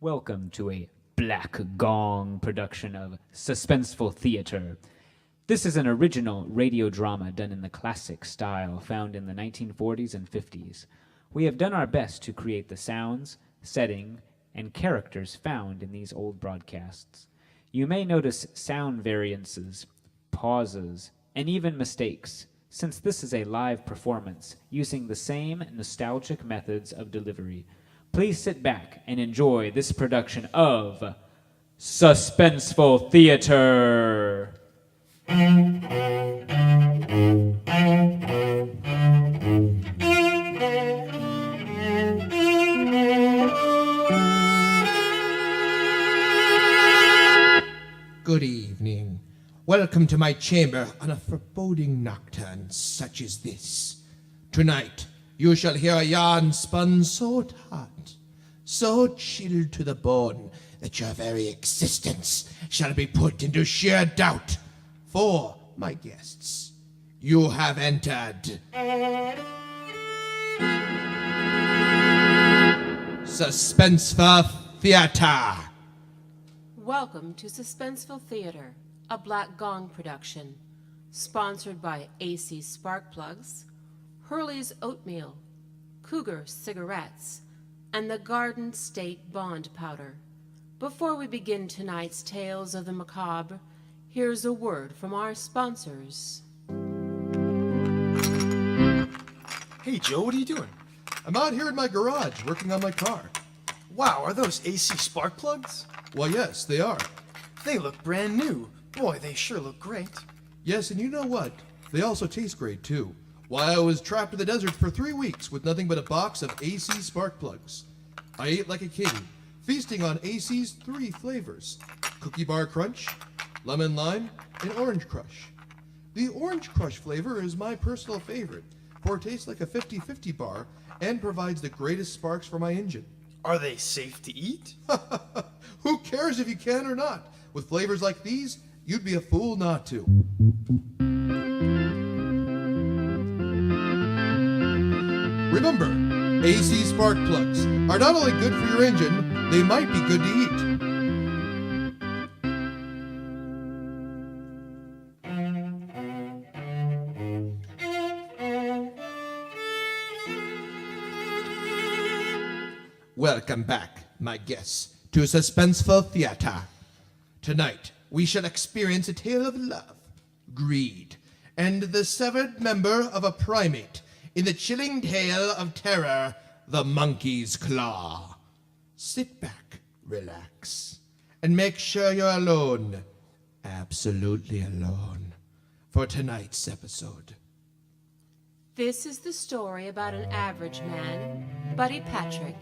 Welcome to a Black Gong production of Suspenseful Theater. This is an original radio drama done in the classic style found in the 1940s and 50s. We have done our best to create the sounds, setting, and characters found in these old broadcasts. You may notice sound variances, pauses, and even mistakes, since this is a live performance using the same nostalgic methods of delivery. Please sit back and enjoy this production of Suspenseful Theater. Good evening. Welcome to my chamber on a foreboding nocturne such as this. Tonight, you shall hear a yarn spun so taut, so chilled to the bone, that your very existence shall be put into sheer doubt. For, my guests, you have entered Suspenseful Theater. Welcome to Suspenseful Theater, a Black Gong Production, sponsored by AC Spark Plugs, Hurley's Oatmeal, Cougar Cigarettes, and the Garden State Bond Powder. Before we begin tonight's Tales of the Macabre, here's a word from our sponsors. Hey Joe, what are you doing? I'm out here in my garage working on my car. Wow, are those AC spark plugs? Well, yes, they are. They look brand new. Boy, they sure look great. Yes, and you know what? They also taste great, too. Why, I was trapped in the desert for 3 weeks with nothing but a box of AC spark plugs. I ate like a king, feasting on AC's 3 flavors: Cookie Bar Crunch, Lemon Lime, and Orange Crush. The Orange Crush flavor is my personal favorite, for it tastes like a 50-50 bar and provides the greatest sparks for my engine. Are they safe to eat? Who cares if you can or not? With flavors like these, you'd be a fool not to. Remember, AC spark plugs are not only good for your engine, they might be good to eat. Welcome back, my guests, to Suspenseful Theater. Tonight, we shall experience a tale of love, greed, and the severed member of a primate in the chilling tale of terror, The Monkey's Claw. Sit back, relax, and make sure you're alone, absolutely alone, for tonight's episode. This is the story about an average man, Buddy Patrick.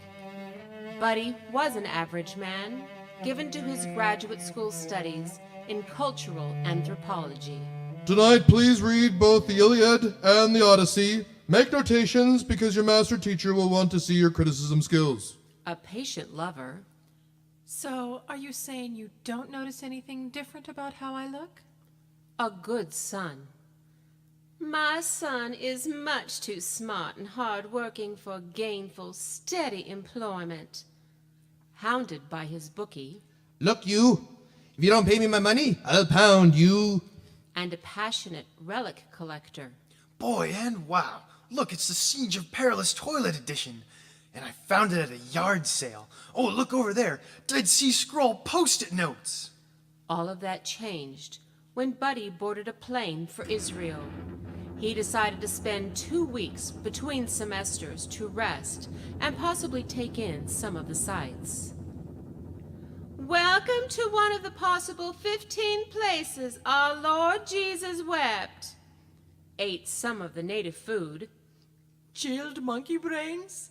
Buddy was an average man, given to his graduate school studies in cultural anthropology. Tonight, please read both the Iliad and the Odyssey. Make notations because your master teacher will want to see your criticism skills. A patient lover. So, are you saying you don't notice anything different about how I look? A good son. My son is much too smart and hard-working for gainful, steady employment. Hounded by his bookie. Look, you, if you don't pay me my money, I'll pound you. And a passionate relic collector. Boy, and wow. Look, it's the Siege of Perilous Toilet Edition. And I found it at a yard sale. Oh, look over there. Dead Sea Scroll Post-it notes. All of that changed when Buddy boarded a plane for Israel. He decided to spend 2 weeks between semesters to rest and possibly take in some of the sights. Welcome to one of the possible 15 places our Lord Jesus wept. Ate some of the native food. Chilled monkey brains?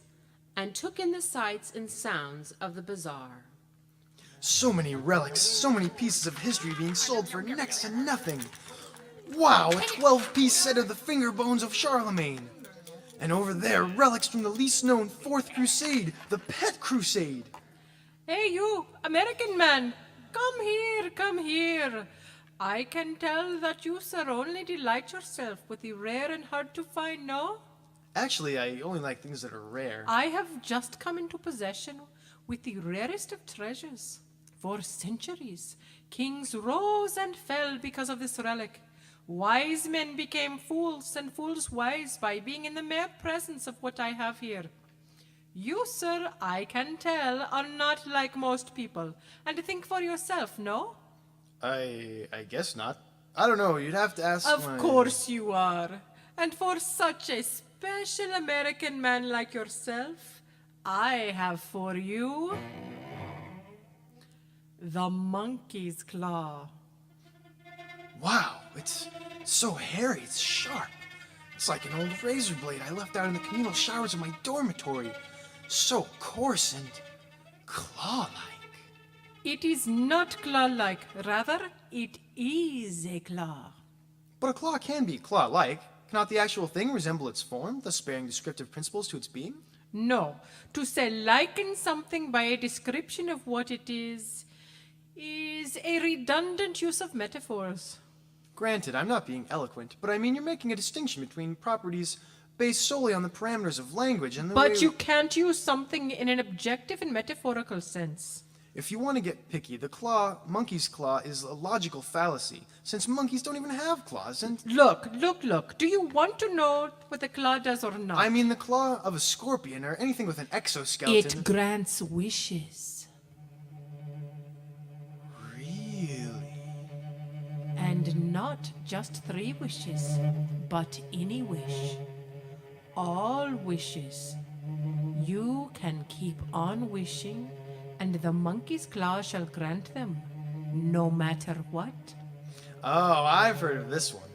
And took in the sights and sounds of the bazaar. So many relics, so many pieces of history being sold for next to nothing. Wow, a 12-piece set of the finger bones of Charlemagne. And over there, relics from the least known Fourth Crusade, the Pet Crusade. Hey you, American man, come here, come here. I can tell that you sir only delight yourself with the rare and hard to find, no? Actually, I only like things that are rare. I have just come into possession with the rarest of treasures. For centuries, kings rose and fell because of this relic. Wise men became fools, and fools wise by being in the mere presence of what I have here. You, sir, I can tell, are not like most people. And think for yourself, no? I guess not. I don't know, you'd have to ask Of my... course you are. And for such a special American man like yourself, I have for you the monkey's claw. Wow, it's so hairy, it's sharp. It's like an old razor blade I left out in the communal showers of my dormitory. So coarse and claw-like. It is not claw-like, rather, it is a claw. But a claw can be claw-like. Cannot the actual thing resemble its form, thus bearing descriptive principles to its being? No, to say liken something by a description of what it is a redundant use of metaphors. Granted, I'm not being eloquent, but I mean you're making a distinction between properties based solely on the parameters of language and the way... But you can't use something in an objective and metaphorical sense. If you want to get picky, the monkey's claw, is a logical fallacy, since monkeys don't even have claws, and... Look. Do you want to know what the claw does or not? I mean the claw of a scorpion, or anything with an exoskeleton. It grants wishes. Really? And not just 3 wishes, but any wish. All wishes. You can keep on wishing, and the monkey's claw shall grant them, no matter what. Oh, I've heard of this one.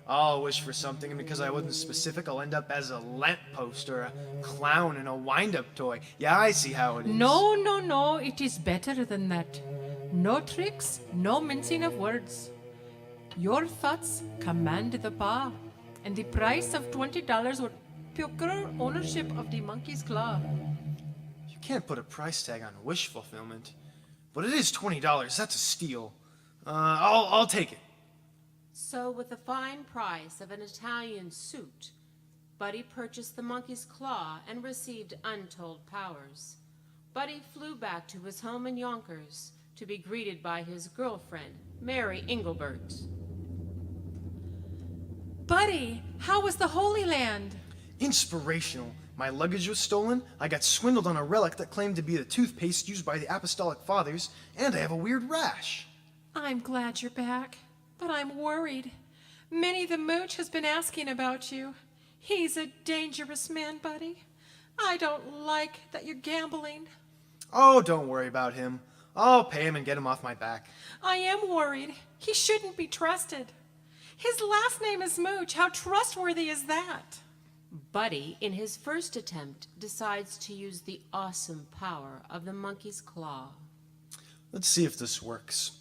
I'll wish for something, and because I wasn't specific, I'll end up as a lamppost or a clown in a wind-up toy. Yeah, I see how it is. No, it is better than that. No tricks, no mincing of words. Your thoughts command the paw, and the price of $20 would procure ownership of the monkey's claw. You can't put a price tag on wish fulfillment. But it is $20. That's a steal. I'll take it. So, with the fine price of an Italian suit, Buddy purchased the monkey's claw and received untold powers. Buddy flew back to his home in Yonkers to be greeted by his girlfriend, Mary Engelbert. Buddy, how was the Holy Land? Inspirational. My luggage was stolen, I got swindled on a relic that claimed to be the toothpaste used by the Apostolic Fathers, and I have a weird rash. I'm glad you're back, but I'm worried. Minnie the Mooch has been asking about you. He's a dangerous man, Buddy. I don't like that you're gambling. Oh, don't worry about him. I'll pay him and get him off my back. I am worried. He shouldn't be trusted. His last name is Mooch. How trustworthy is that? Buddy, in his first attempt, decides to use the awesome power of the monkey's claw. Let's see if this works.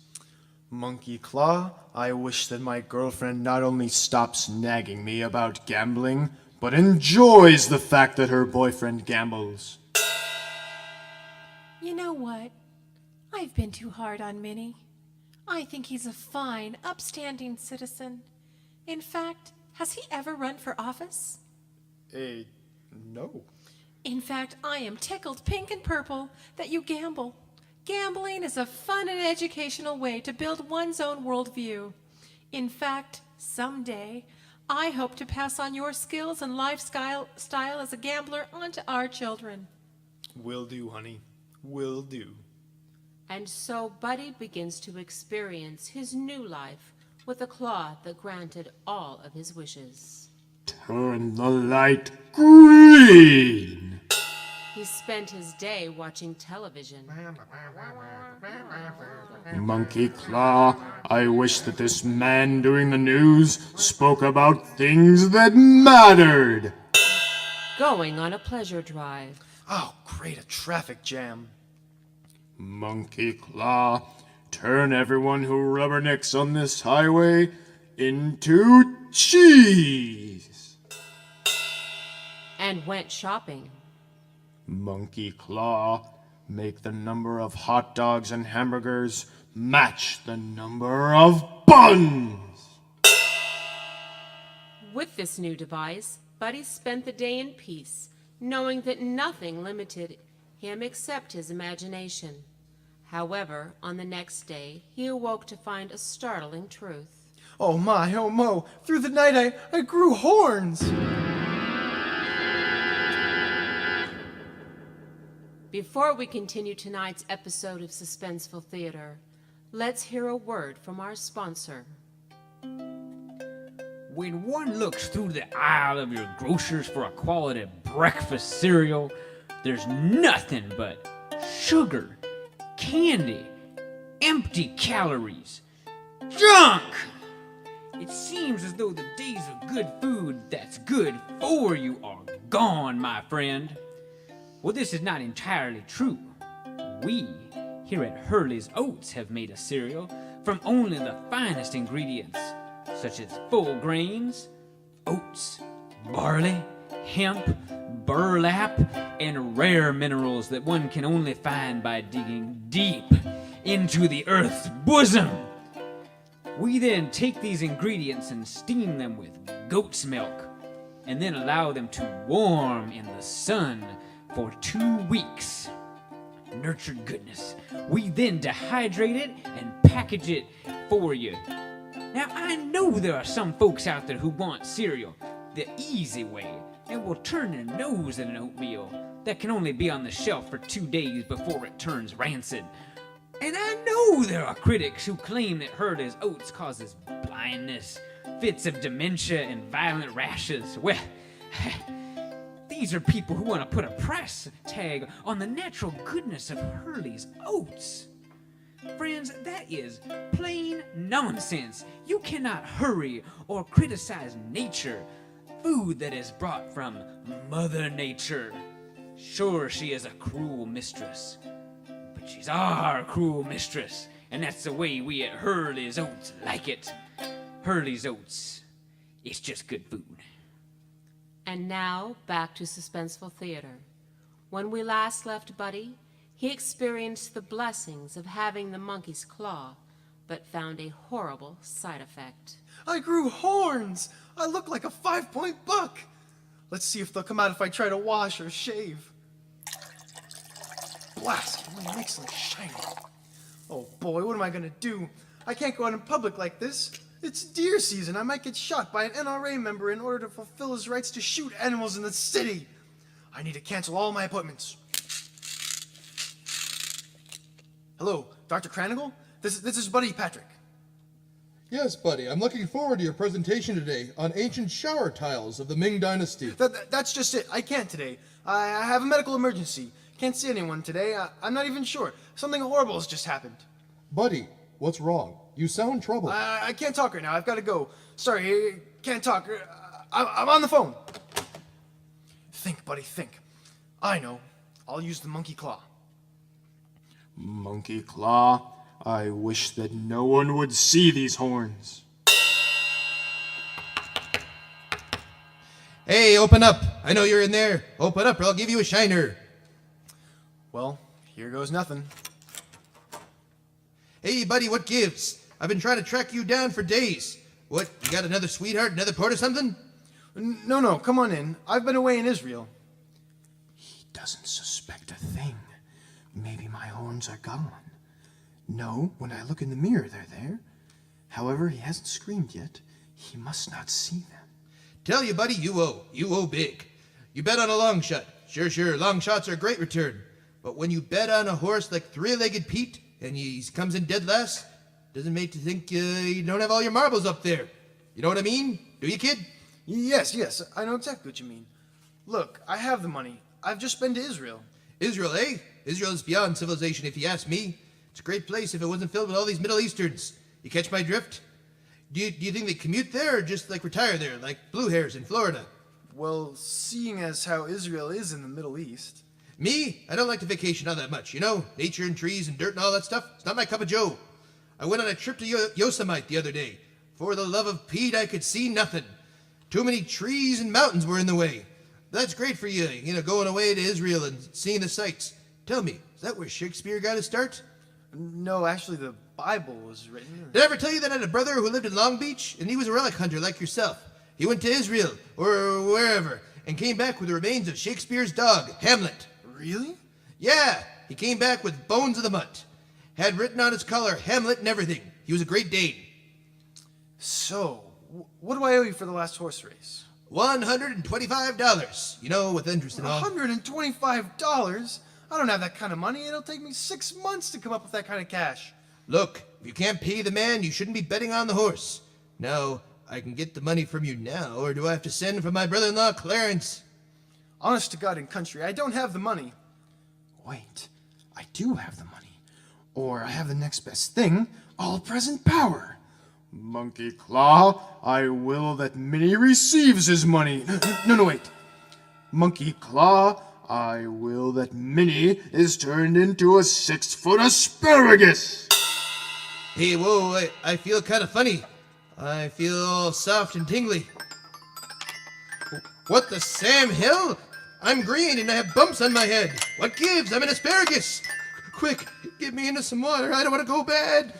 Monkey Claw, I wish that my girlfriend not only stops nagging me about gambling, but enjoys the fact that her boyfriend gambles. You know what? I've been too hard on Minnie. I think he's a fine, upstanding citizen. In fact, has he ever run for office? No. In fact, I am tickled pink and purple that you gamble. Gambling is a fun and educational way to build one's own worldview. In fact, someday, I hope to pass on your skills and lifestyle as a gambler onto our children. Will do, honey. Will do. And so Buddy begins to experience his new life with a claw that granted all of his wishes. Turn the light green! He spent his day watching television. Monkey Claw, I wish that this man doing the news spoke about things that mattered. Going on a pleasure drive. Oh, great, a traffic jam. Monkey Claw, turn everyone who rubbernecks on this highway into cheese. And went shopping. Monkey Claw, make the number of hot dogs and hamburgers match the number of buns. With this new device, Buddy spent the day in peace, knowing that nothing limited him except his imagination. However, on the next day, he awoke to find a startling truth. Oh my, oh mo, through the night I grew horns! Before we continue tonight's episode of Suspenseful Theater, let's hear a word from our sponsor. When one looks through the aisle of your grocers for a quality breakfast cereal, there's nothing but sugar, candy, empty calories, junk! It seems as though the days of good food that's good for you are gone, my friend. Well, this is not entirely true. We, here at Hurley's Oats, have made a cereal from only the finest ingredients, such as full grains, oats, barley, hemp, burlap, and rare minerals that one can only find by digging deep into the earth's bosom. We then take these ingredients and steam them with goat's milk, and then allow them to warm in the sun for 2 weeks. Nurtured goodness. We then dehydrate it and package it for you. Now, I know there are some folks out there who want cereal the easy way and will turn their nose at an oatmeal that can only be on the shelf for 2 days before it turns rancid. And I know there are critics who claim that Hurley's Oats causes blindness, fits of dementia, and violent rashes. Well, these are people who want to put a price tag on the natural goodness of Hurley's Oats. Friends, that is plain nonsense. You cannot hurry or criticize nature, food that is brought from Mother Nature. Sure, she is a cruel mistress, but she's our cruel mistress, and that's the way we at Hurley's Oats like it. Hurley's Oats, it's just good food. And now, back to Suspenseful Theater. When we last left Buddy, he experienced the blessings of having the monkey's claw, but found a horrible side effect. I grew horns! I look like a 5-point buck! Let's see if they'll come out if I try to wash or shave. Blast! It only makes them shiny. Oh boy, what am I gonna do? I can't go out in public like this. It's deer season. I might get shot by an NRA member in order to fulfill his rights to shoot animals in the city. I need to cancel all my appointments. Hello, Dr. Kregel? This is Buddy Patrick. Yes, buddy, I'm looking forward to your presentation today on ancient shower tiles of the Ming Dynasty. That's just it. I can't today. I have a medical emergency. Can't see anyone today. I'm not even sure. Something horrible has just happened. Buddy, what's wrong? You sound troubled. I can't talk right now. I've got to go. Sorry, can't talk. I'm on the phone. Think, buddy, think. I know. I'll use the monkey claw. Monkey claw, I wish that no one would see these horns. Hey, open up. I know you're in there. Open up or I'll give you a shiner. Well, here goes nothing. Hey, buddy, what gives? I've been trying to track you down for days. What, you got another sweetheart, another port or something? No, come on in. I've been away in Israel. He doesn't suspect a thing. Maybe my horns are gone. No, when I look in the mirror, they're there. However, he hasn't screamed yet. He must not see them. Tell you, buddy, you owe big. You bet on a long shot. Sure, long shots are a great return. But when you bet on a horse like Three-Legged Pete, and he comes in dead last, doesn't make you think you don't have all your marbles up there. You know what I mean? Do you, kid? Yes, I know exactly what you mean. Look, I have the money. I've just been to Israel. Israel, eh? Israel is beyond civilization, if you ask me. It's a great place if it wasn't filled with all these Middle Easterns. You catch my drift? Do you think they commute there or just like retire there, like blue hairs in Florida? Well, seeing as how Israel is in the Middle East. Me? I don't like to vacation all that much, you know? Nature and trees and dirt and all that stuff. It's not my cup of joe. I went on a trip to Yosemite the other day. For the love of Pete, I could see nothing. Too many trees and mountains were in the way. That's great for you, going away to Israel and seeing the sights. Tell me, is that where Shakespeare got his start? No, actually, the Bible was written. Did I ever tell you that I had a brother who lived in Long Beach, and he was a relic hunter like yourself? He went to Israel, or wherever, and came back with the remains of Shakespeare's dog, Hamlet. Really? Yeah, he came back with bones of the mutt. Had written on his collar Hamlet and everything. He was a Great Dane. So, what do I owe you for the last horse race? $125. You know, with interest and all. $125? I don't have that kind of money. It'll take me 6 months to come up with that kind of cash. Look, if you can't pay the man, you shouldn't be betting on the horse. Now, I can get the money from you now, or do I have to send for my brother-in-law, Clarence? Honest to God and country, I don't have the money. Wait, I do have the money. Or I have the next best thing, all-present power. Monkey Claw, I will that Minnie receives his money. No, wait. Monkey Claw, I will that Minnie is turned into a 6-foot asparagus. Hey, whoa, I feel kind of funny. I feel all soft and tingly. What the Sam Hill? I'm green and I have bumps on my head. What gives? I'm an asparagus. Quick, get me into some water. I don't want to go bad.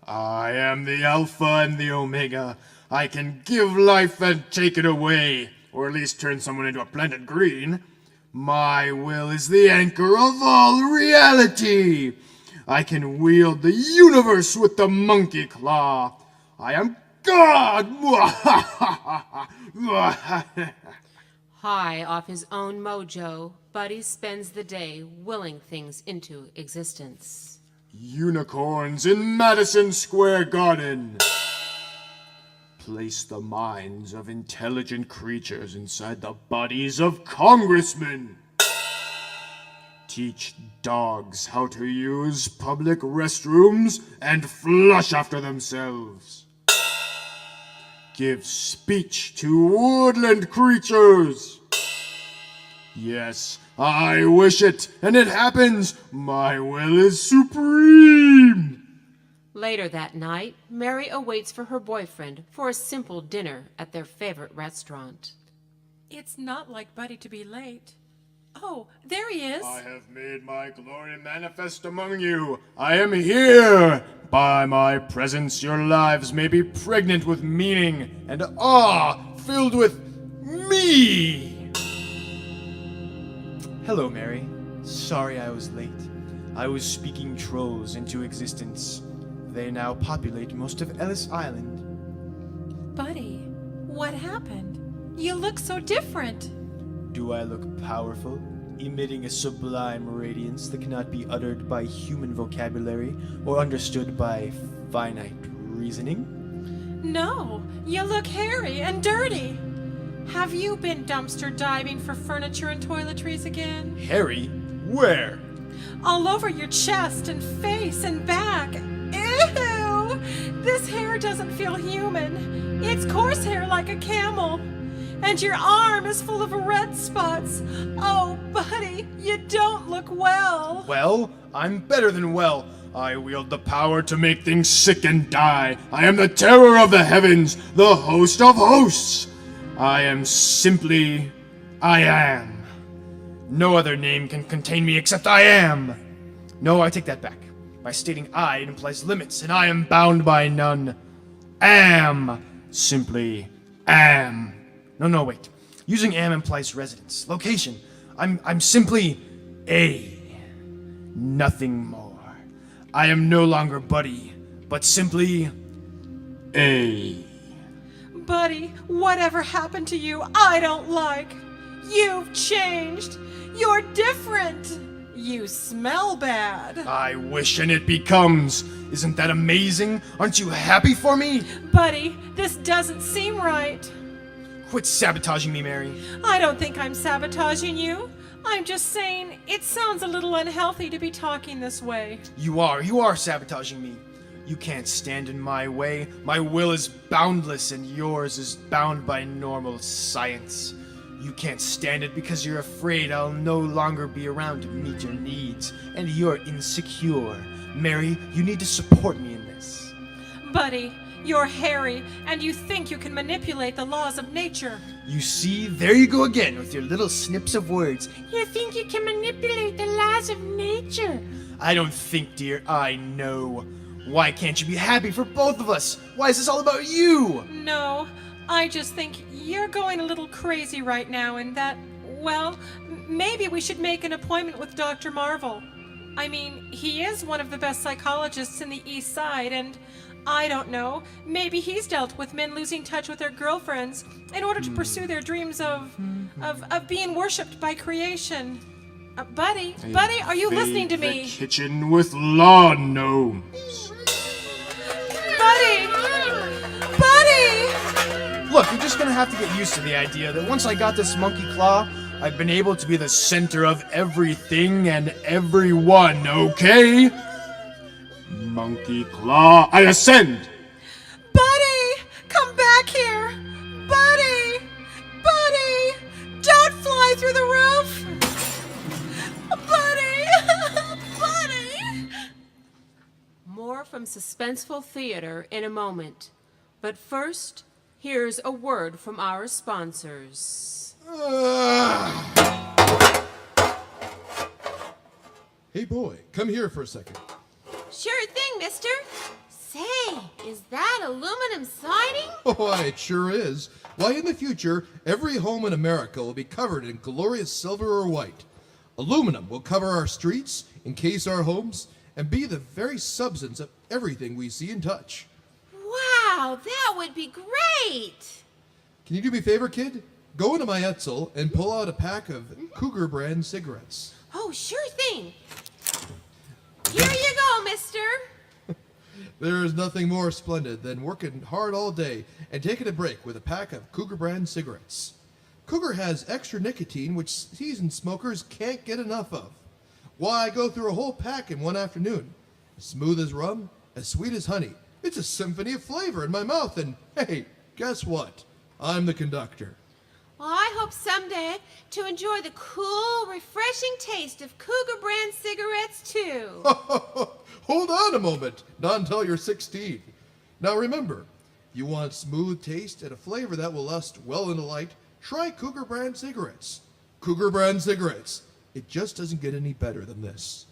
I am the Alpha and the Omega. I can give life and take it away, or at least turn someone into a planet green. My will is the anchor of all reality. I can wield the universe with the monkey claw. I am God! High off his own mojo, Buddy spends the day willing things into existence. Unicorns in Madison Square Garden. Place the minds of intelligent creatures inside the bodies of congressmen. Teach dogs how to use public restrooms and flush after themselves. Give speech to woodland creatures. Yes, I wish it, and it happens. My will is supreme. Later that night, Mary awaits for her boyfriend for a simple dinner at their favorite restaurant. It's not like Buddy to be late. Oh, there he is. I have made my glory manifest among you. I am here. By my presence, your lives may be pregnant with meaning and awe filled with me. Hello, Mary. Sorry I was late. I was speaking trolls into existence. They now populate most of Ellis Island. Buddy, what happened? You look so different. Do I look powerful, emitting a sublime radiance that cannot be uttered by human vocabulary or understood by finite reasoning? No, you look hairy and dirty. Have you been dumpster diving for furniture and toiletries again? Harry? Where? All over your chest and face and back. Ew! This hair doesn't feel human. It's coarse hair like a camel. And your arm is full of red spots. Oh, Buddy, you don't look well. Well, I'm better than well. I wield the power to make things sick and die. I am the terror of the heavens, the host of hosts. I am simply, I am. No other name can contain me except I am. No, I take that back. By stating I, it implies limits, and I am bound by none. Am. Simply am. No, wait. Using am implies residence, location. I'm simply a. Nothing more. I am no longer Buddy, but simply a. Buddy, whatever happened to you, I don't like. You've changed. You're different. You smell bad. I wish and it becomes. Isn't that amazing? Aren't you happy for me? Buddy, this doesn't seem right. Quit sabotaging me, Mary. I don't think I'm sabotaging you. I'm just saying it sounds a little unhealthy to be talking this way. You are sabotaging me. You can't stand in my way. My will is boundless and yours is bound by normal science. You can't stand it because you're afraid I'll no longer be around to meet your needs, and you're insecure. Mary, you need to support me in this. Buddy, you're hairy, and you think you can manipulate the laws of nature. You see, there you go again with your little snips of words. You think you can manipulate the laws of nature? I don't think, dear, I know. Why can't you be happy for both of us? Why is this all about you? No, I just think you're going a little crazy right now, and that, well, maybe we should make an appointment with Dr. Marvel. I mean, he is one of the best psychologists in the East Side, and I don't know, maybe he's dealt with men losing touch with their girlfriends in order to pursue their dreams of being worshipped by creation. Buddy, are you listening to me? The kitchen with lawn gnomes. Buddy! Look, you're just gonna have to get used to the idea that once I got this monkey claw, I've been able to be the center of everything and everyone, okay? Monkey claw, I ascend! Buddy! Come back here! Buddy! Don't fly through the roof! Buddy! More from Suspenseful Theater in a moment. But first, here's a word from our sponsors. Hey boy, come here for a second. Sure thing, mister. Say, is that aluminum siding? Oh, why, it sure is. Why, in the future, every home in America will be covered in glorious silver or white. Aluminum will cover our streets, encase our homes, and be the very substance of everything we see and touch. Wow, that would be great. Can you do me a favor, kid? Go into my Etzel and pull out a pack of Cougar brand cigarettes. Oh, sure thing. Here you go, mister. There is nothing more splendid than working hard all day and taking a break with a pack of Cougar brand cigarettes. Cougar has extra nicotine which seasoned smokers can't get enough of. Why, I go through a whole pack in one afternoon. As smooth as rum, as sweet as honey. It's a symphony of flavor in my mouth, and hey, guess what? I'm the conductor. Well, I hope someday to enjoy the cool, refreshing taste of Cougar brand cigarettes, too. Hold on a moment, not until you're 16. Now remember, if you want smooth taste and a flavor that will last well into light, try Cougar brand cigarettes. Cougar brand cigarettes. It just doesn't get any better than this.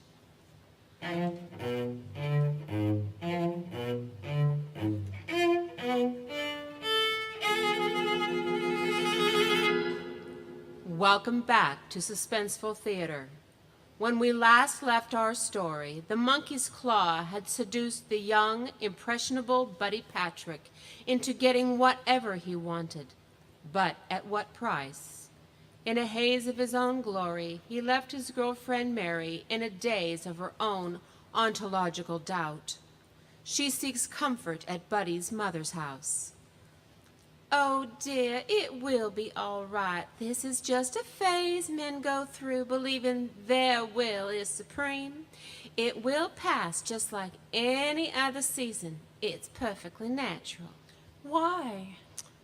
Welcome back to Suspenseful Theater. When we last left our story, the monkey's claw had seduced the young, impressionable Buddy Patrick into getting whatever he wanted. But at what price? In a haze of his own glory, he left his girlfriend Mary in a daze of her own ontological doubt. She seeks comfort at Buddy's mother's house. Oh dear, it will be all right. This is just a phase men go through, believing their will is supreme. It will pass just like any other season. It's perfectly natural. Why?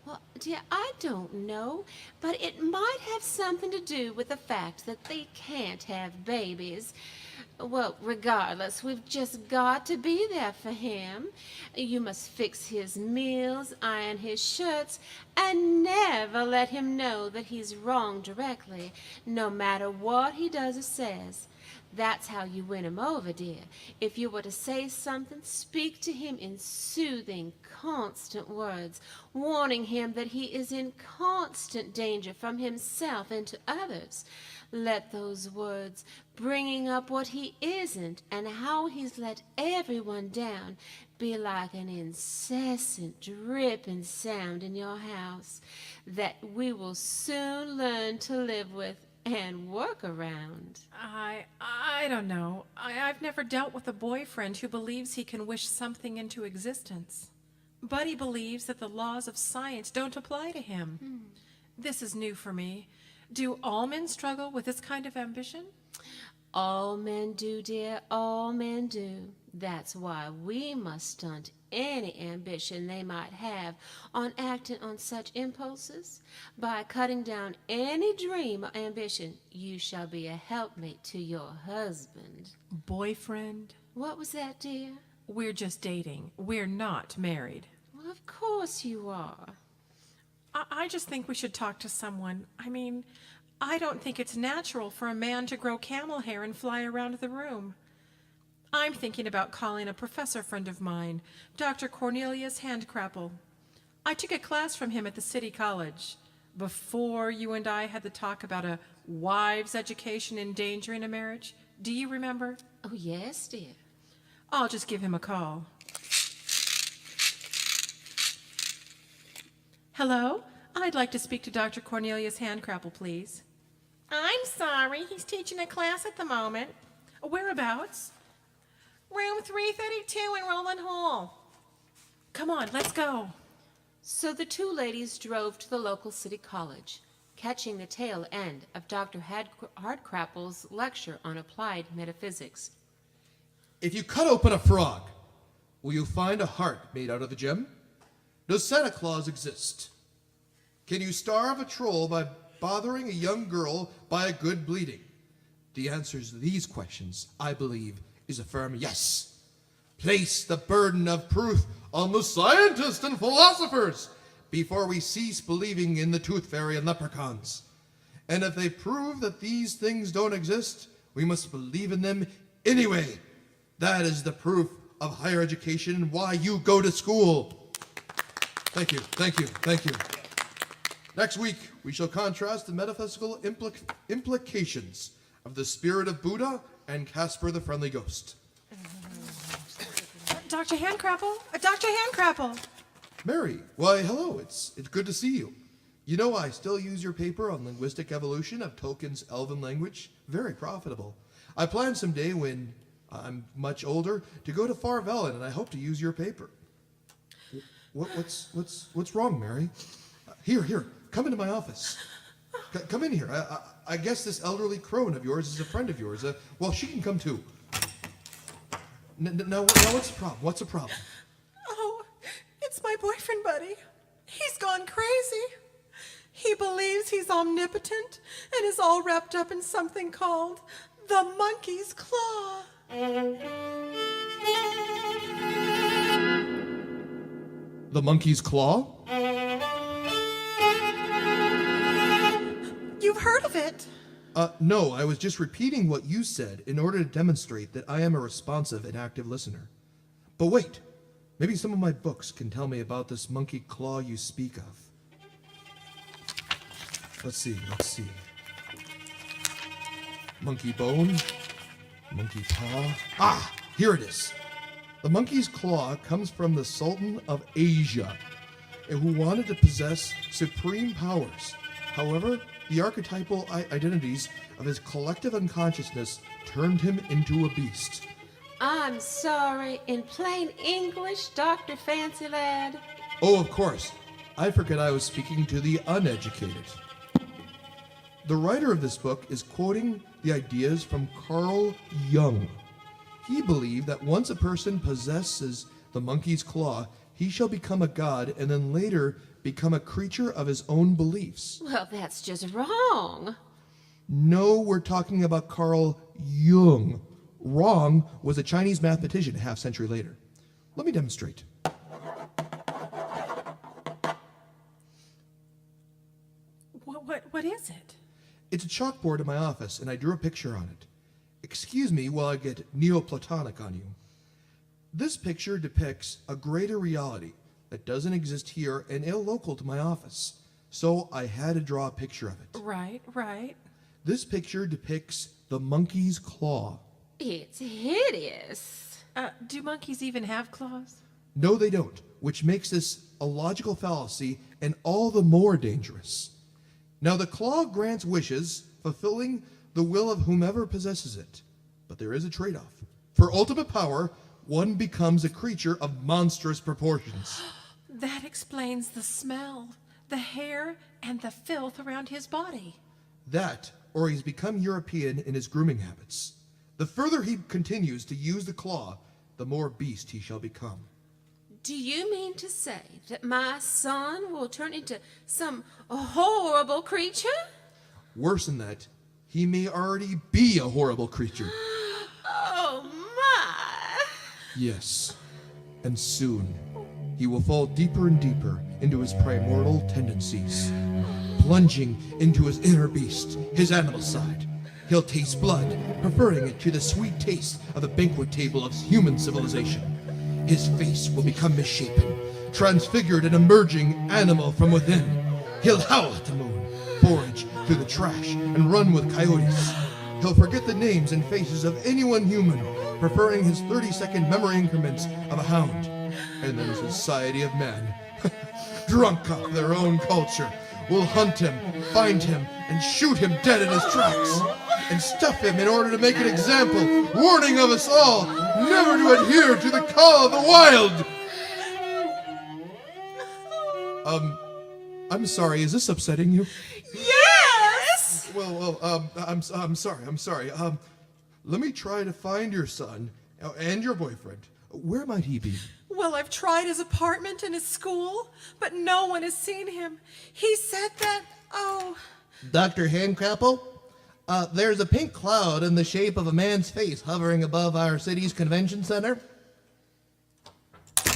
Well, dear, I don't know, but it might have something to do with the fact that they can't have babies. Well, regardless, we've just got to be there for him. You must fix his meals, iron his shirts, and never let him know that he's wrong directly, no matter what he does or says. That's how you win him over, dear. If you were to say something, speak to him in soothing, constant words, warning him that he is in constant danger from himself and to others. Let those words, bringing up what he isn't and how he's let everyone down, be like an incessant dripping sound in your house that we will soon learn to live with and work around. I don't know. I've never dealt with a boyfriend who believes he can wish something into existence. Buddy believes that the laws of science don't apply to him. This is new for me. Do all men struggle with this kind of ambition? All men do, dear, all men do. That's why we must stunt any ambition they might have on acting on such impulses. By cutting down any dream or ambition, you shall be a helpmate to your husband. Boyfriend? What was that, dear? We're just dating. We're not married. Well, of course you are. I just think we should talk to someone. I mean, I don't think it's natural for a man to grow camel hair and fly around the room. I'm thinking about calling a professor friend of mine, Dr. Cornelius Handcrapple. I took a class from him at the City College before you and I had the talk about a Wives' education in danger in a marriage. Do you remember? Oh, yes, dear. I'll just give him a call. Hello? I'd like to speak to Dr. Cornelius Handcrapple, please. I'm sorry. He's teaching a class at the moment. Whereabouts? Room 332 in Roland Hall. Come on, let's go. So the two ladies drove to the local city college, catching the tail end of Dr. Hardcrapple's lecture on applied metaphysics. If you cut open a frog, will you find a heart made out of the gem? Does Santa Claus exist? Can you starve a troll by bothering a young girl by a good bleeding? The answers to these questions, I believe, is a firm yes. Place the burden of proof on the scientists and philosophers before we cease believing in the tooth fairy and leprechauns. And if they prove that these things don't exist, we must believe in them anyway. That is the proof of higher education and why you go to school. Thank you, thank you, thank you. Next week, we shall contrast the metaphysical implications of the spirit of Buddha and Casper the Friendly Ghost. Dr. Handcrapple? Dr. Handcrapple! Mary, why, hello, it's good to see you. You know, I still use your paper on linguistic evolution of Tolkien's Elven language. Very profitable. I plan someday when I'm much older to go to Farvellen, and I hope to use your paper. What's wrong, Mary? Here, come into my office. Come in here. I guess this elderly crone of yours is a friend of yours. Well, she can come too. Now, what's the problem? What's the problem? Oh, it's my boyfriend, Buddy. He's gone crazy. He believes he's omnipotent and is all wrapped up in something called the monkey's claw. The monkey's claw? You've heard of it? No, I was just repeating what you said in order to demonstrate that I am a responsive and active listener. But wait, maybe some of my books can tell me about this monkey claw you speak of. Let's see. Monkey bone, monkey paw. Ah, here it is. The monkey's claw comes from the Sultan of Asia, who wanted to possess supreme powers. However, the archetypal identities of his collective unconsciousness turned him into a beast. I'm sorry, in plain English, Dr. Fancy Lad? Oh, of course. I forget I was speaking to the uneducated. The writer of this book is quoting the ideas from Carl Jung. He believed that once a person possesses the monkey's claw, he shall become a god and then later become a creature of his own beliefs. Well, that's just wrong. No, we're talking about Carl Jung. Wrong was a Chinese mathematician a half century later. Let me demonstrate. What is it? It's a chalkboard in my office, and I drew a picture on it. Excuse me while I get Neoplatonic on you. This picture depicts a greater reality that doesn't exist here and illocal to my office, so I had to draw a picture of it. Right. This picture depicts the monkey's claw. It's hideous. Do monkeys even have claws? No, they don't, which makes this a logical fallacy and all the more dangerous. Now, the claw grants wishes, fulfilling the will of whomever possesses it. But there is a trade-off. For ultimate power, one becomes a creature of monstrous proportions. That explains the smell, the hair, and the filth around his body. That, or he's become European in his grooming habits. The further he continues to use the claw, the more beast he shall become. Do you mean to say that my son will turn into some horrible creature? Worse than that, he may already be a horrible creature. Oh, my. Yes, and soon he will fall deeper and deeper into his primordial tendencies, plunging into his inner beast, his animal side. He'll taste blood, preferring it to the sweet taste of the banquet table of human civilization. His face will become misshapen, transfigured and emerging animal from within. He'll howl at the moon, forage through the trash and run with coyotes. He'll forget the names and faces of anyone human, preferring his 30-second memory increments of a hound. And then a society of men, drunk off their own culture, will hunt him, find him, and shoot him dead in his tracks, and stuff him in order to make an example, warning of us all never to adhere to the call of the wild. I'm sorry, is this upsetting you? Yes! I'm sorry. Let me try to find your son and your boyfriend. Where might he be? Well, I've tried his apartment and his school, but no one has seen him. He said that, Dr. Handcrapple, there's a pink cloud in the shape of a man's face hovering above our city's convention center.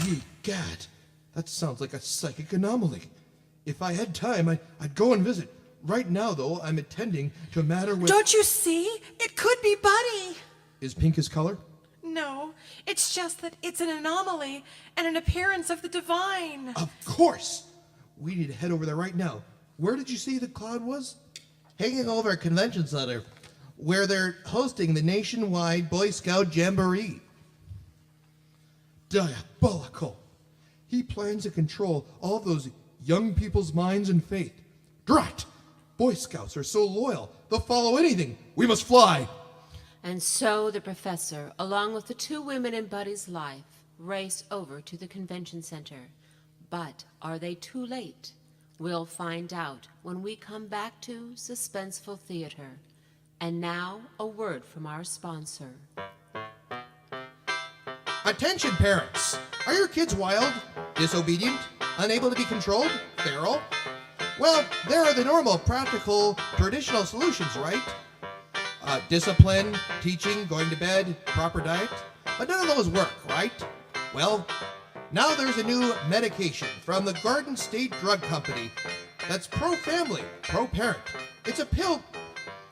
Ye gad, that sounds like a psychic anomaly. If I had time, I'd go and visit. Right now, though, I'm attending to a matter with... Don't you see? It could be Buddy. Is pink his color? No, it's just that it's an anomaly and an appearance of the divine. Of course! We need to head over there right now. Where did you say the cloud was? Hanging over a convention center, where they're hosting the nationwide Boy Scout Jamboree. Diabolical! He plans to control all those young people's minds and faith. Drat! Boy Scouts are so loyal, they'll follow anything. We must fly! And so the professor, along with the two women in Buddy's life, race over to the convention center. But are they too late? We'll find out when we come back to Suspenseful Theater. And now, a word from our sponsor. Attention, parents! Are your kids wild, disobedient, unable to be controlled, feral? Well, there are the normal, practical, traditional solutions, right? Discipline, teaching, going to bed, proper diet. But none of those work, right? Well, now there's a new medication from the Garden State Drug Company that's pro-family, pro-parent. It's a pill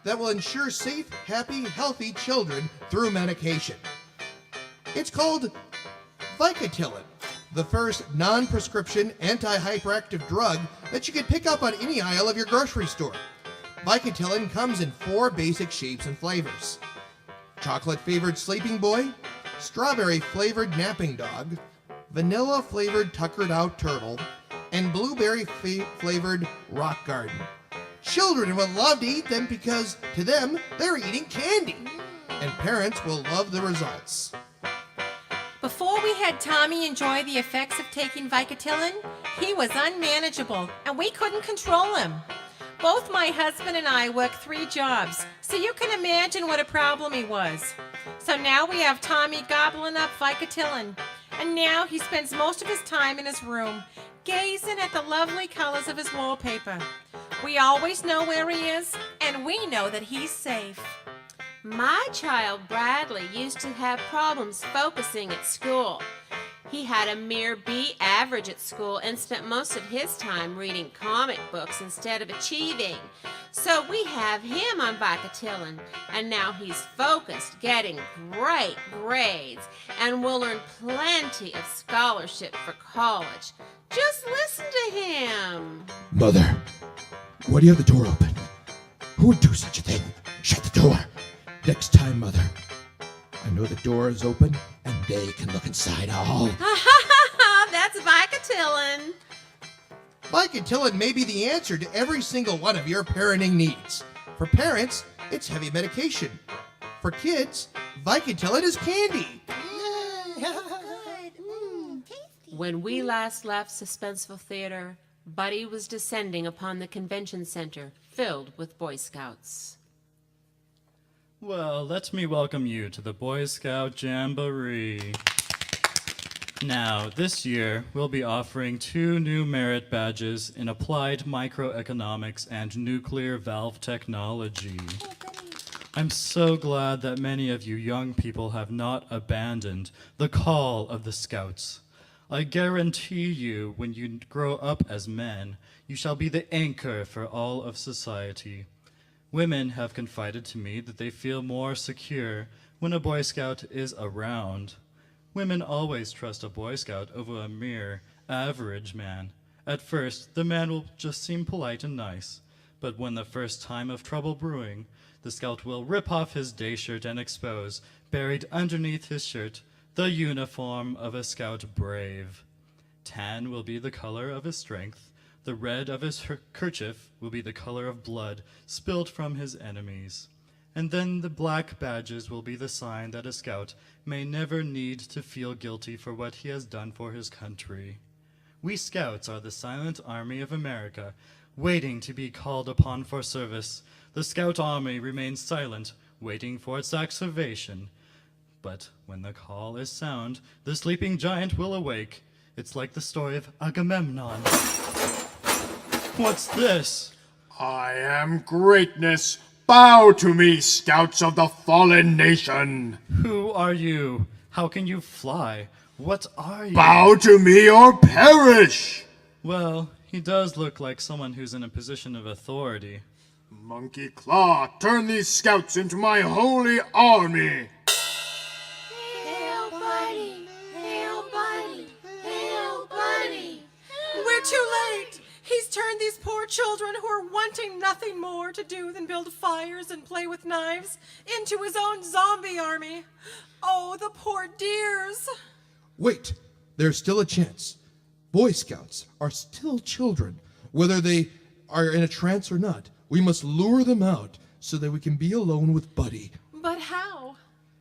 that will ensure safe, happy, healthy children through medication. It's called Vicodin, the first non-prescription anti-hyperactive drug that you can pick up on any aisle of your grocery store. Vicodin comes in 4 basic shapes and flavors: chocolate-flavored sleeping boy, strawberry-flavored napping dog, vanilla-flavored tuckered out turtle, and blueberry-flavored rock garden. Children will love to eat them because, to them, they're eating candy. And parents will love the results. Before we had Tommy enjoy the effects of taking Vicodin, he was unmanageable, and we couldn't control him. Both my husband and I work 3 jobs, so you can imagine what a problem he was. So now we have Tommy gobbling up Vicodin, and now he spends most of his time in his room, gazing at the lovely colors of his wallpaper. We always know where he is, and we know that he's safe. My child Bradley used to have problems focusing at school. He had a mere B average at school and spent most of his time reading comic books instead of achieving. So we have him on Vicodin, and now he's focused, getting great grades, and will earn plenty of scholarship for college. Just listen to him. Mother, why do you have the door open? Who would do such a thing? Shut the door. Next time, Mother. I know the door is open, and they can look inside all. That's Vicodin. Vicodin may be the answer to every single one of your parenting needs. For parents, it's heavy medication. For kids, Vicodin is candy. When we last left Suspenseful Theater, Buddy was descending upon the convention center filled with Boy Scouts. Well, let me welcome you to the Boy Scout Jamboree. Now, this year, we'll be offering 2 new merit badges in applied microeconomics and nuclear valve technology. I'm so glad that many of you young people have not abandoned the call of the Scouts. I guarantee you, when you grow up as men, you shall be the anchor for all of society. Women have confided to me that they feel more secure when a Boy Scout is around. Women always trust a Boy Scout over a mere average man. At first, the man will just seem polite and nice, But when the first time of trouble brewing, the scout will rip off his day shirt and expose, buried underneath his shirt, the uniform of a scout brave. Tan will be the color of his strength. The red of his kerchief will be the color of blood spilled from his enemies. And then the black badges will be the sign that a scout may never need to feel guilty for what he has done for his country. We scouts are the silent army of America, waiting to be called upon for service. The scout army remains silent, waiting for its activation. But when the call is sound, the sleeping giant will awake. It's like the story of Agamemnon. What's this? I am greatness. Bow to me, scouts of the fallen nation. Who are you? How can you fly? What are you? Bow to me or perish. Well, he does look like someone who's in a position of authority. Monkey Claw, turn these scouts into my holy army. Hail, Buddy! Hail, Buddy! Hail, Buddy! We're too late! He's turned these poor children who are wanting nothing more to do than build fires and play with knives into his own zombie army. Oh, the poor dears! Wait, there's still a chance. Boy Scouts are still children. Whether they are in a trance or not, we must lure them out so that we can be alone with Buddy. But how?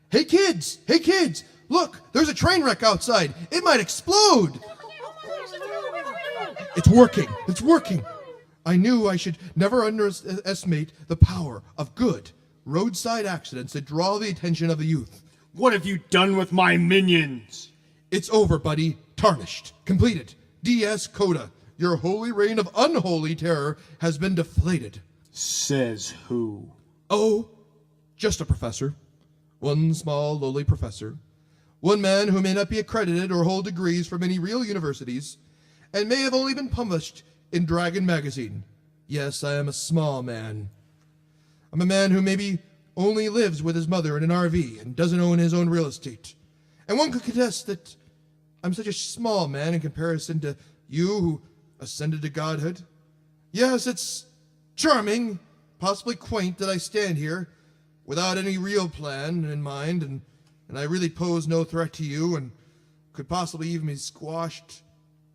Hey kids! Hey kids! Look, there's a train wreck outside. It might explode. It's working. It's working. I knew I should never underestimate the power of good roadside accidents that draw the attention of the youth. What have you done with my minions? It's over, Buddy. Tarnished. Completed. DS Coda. Your holy reign of unholy terror has been deflated. Says who? Oh, just a professor. One small, lowly professor. One man who may not be accredited or hold degrees from any real universities, and may have only been published in Dragon magazine. Yes, I am a small man. I'm a man who maybe only lives with his mother in an RV and doesn't own his own real estate. And one could contest that I'm such a small man in comparison to you who ascended to godhood. Yes, it's charming, possibly quaint that I stand here without any real plan in mind, and I really pose no threat to you and could possibly even be squashed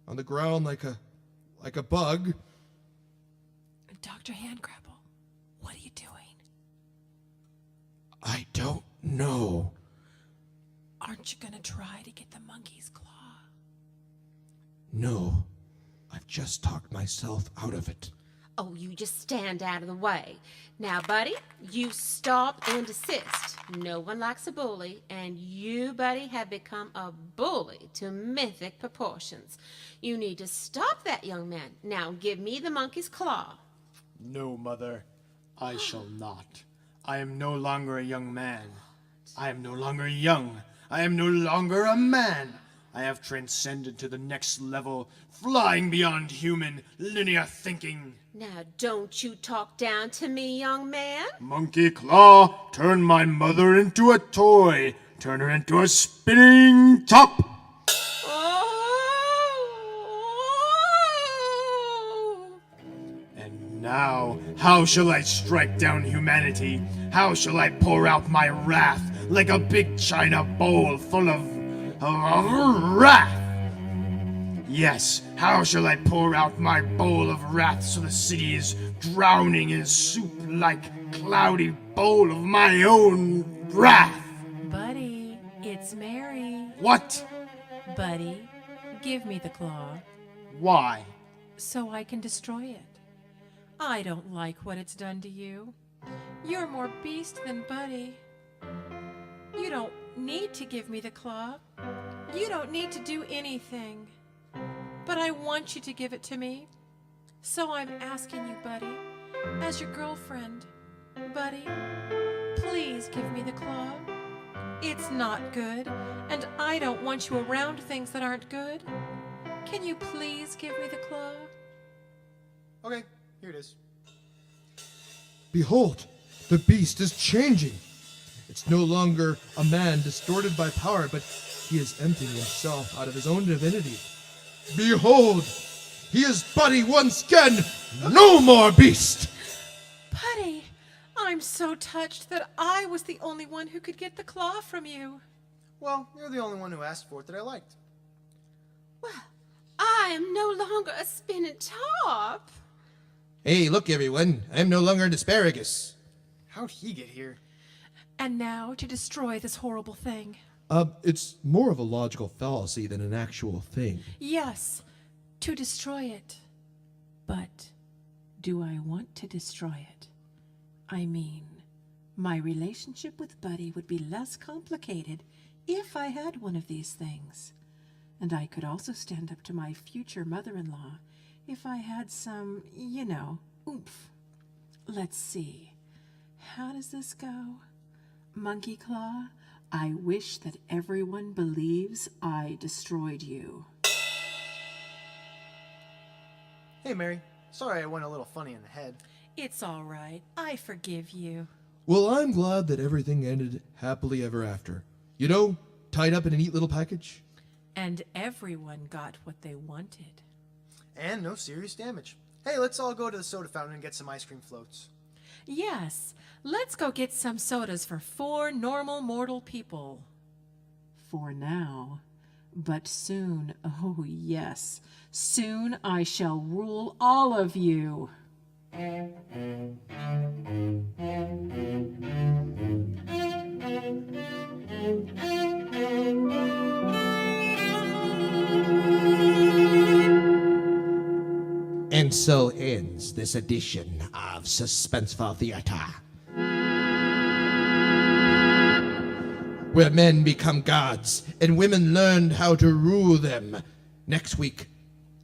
on the ground like a bug. Dr. Handcrabble, what are you doing? I don't know. Aren't you gonna try to get the monkey's claw? No, I've just talked myself out of it. Oh, you just stand out of the way. Now, Buddy, you stop and desist. No one likes a bully, and you, Buddy, have become a bully to mythic proportions. You need to stop that, young man. Now, give me the monkey's claw. No, Mother, I shall not. I am no longer a young man. I am no longer young. I am no longer a man. I have transcended to the next level, flying beyond human, linear thinking. Now, don't you talk down to me, young man. Monkey Claw, turn my mother into a toy. Turn her into a spinning top. Oh! And now, how shall I strike down humanity? How shall I pour out my wrath like a big china bowl full of wrath? Yes, how shall I pour out my bowl of wrath so the city is drowning in a soup-like cloudy bowl of my own wrath? Buddy, it's Mary. What? Buddy, give me the claw Why? so I can destroy it. I don't like what it's done to you. You're more beast than Buddy. You don't need to give me the claw. You don't need to do anything. But I want you to give it to me. So I'm asking you, Buddy, as your girlfriend. Buddy, please give me the claw. It's not good, and I don't want you around things that aren't good. Can you please give me the claw? Okay, here it is. Behold, the beast is changing. It's no longer a man distorted by power, but he is emptying himself out of his own divinity. Behold, he is Buddy once again, no more beast. Buddy, I'm so touched that I was the only one who could get the claw from you. Well, you're the only one who asked for it that I liked. Well, I am no longer a spinning top. Hey, look, everyone. I'm no longer an asparagus. How'd he get here? And now to destroy this horrible thing. It's more of a logical fallacy than an actual thing. Yes, to destroy it. But do I want to destroy it? I mean, my relationship with Buddy would be less complicated if I had one of these things. And I could also stand up to my future mother-in-law if I had some, oomph. Let's see. How does this go? Monkey Claw, I wish that everyone believes I destroyed you. Hey, Mary. Sorry I went a little funny in the head. It's all right. I forgive you. Well, I'm glad that everything ended happily ever after. You know, tied up in a neat little package. And everyone got what they wanted. And no serious damage. Hey, let's all go to the soda fountain and get some ice cream floats. Yes, let's go get some sodas for 4 normal mortal people. For now. But soon, oh yes, soon I shall rule all of you. And so ends this edition of Suspenseful Theater, where men become gods and women learn how to rule them. Next week,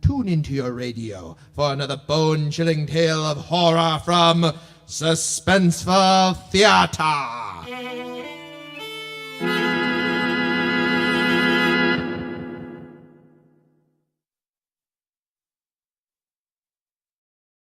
tune into your radio for another bone-chilling tale of horror from Suspenseful Theater.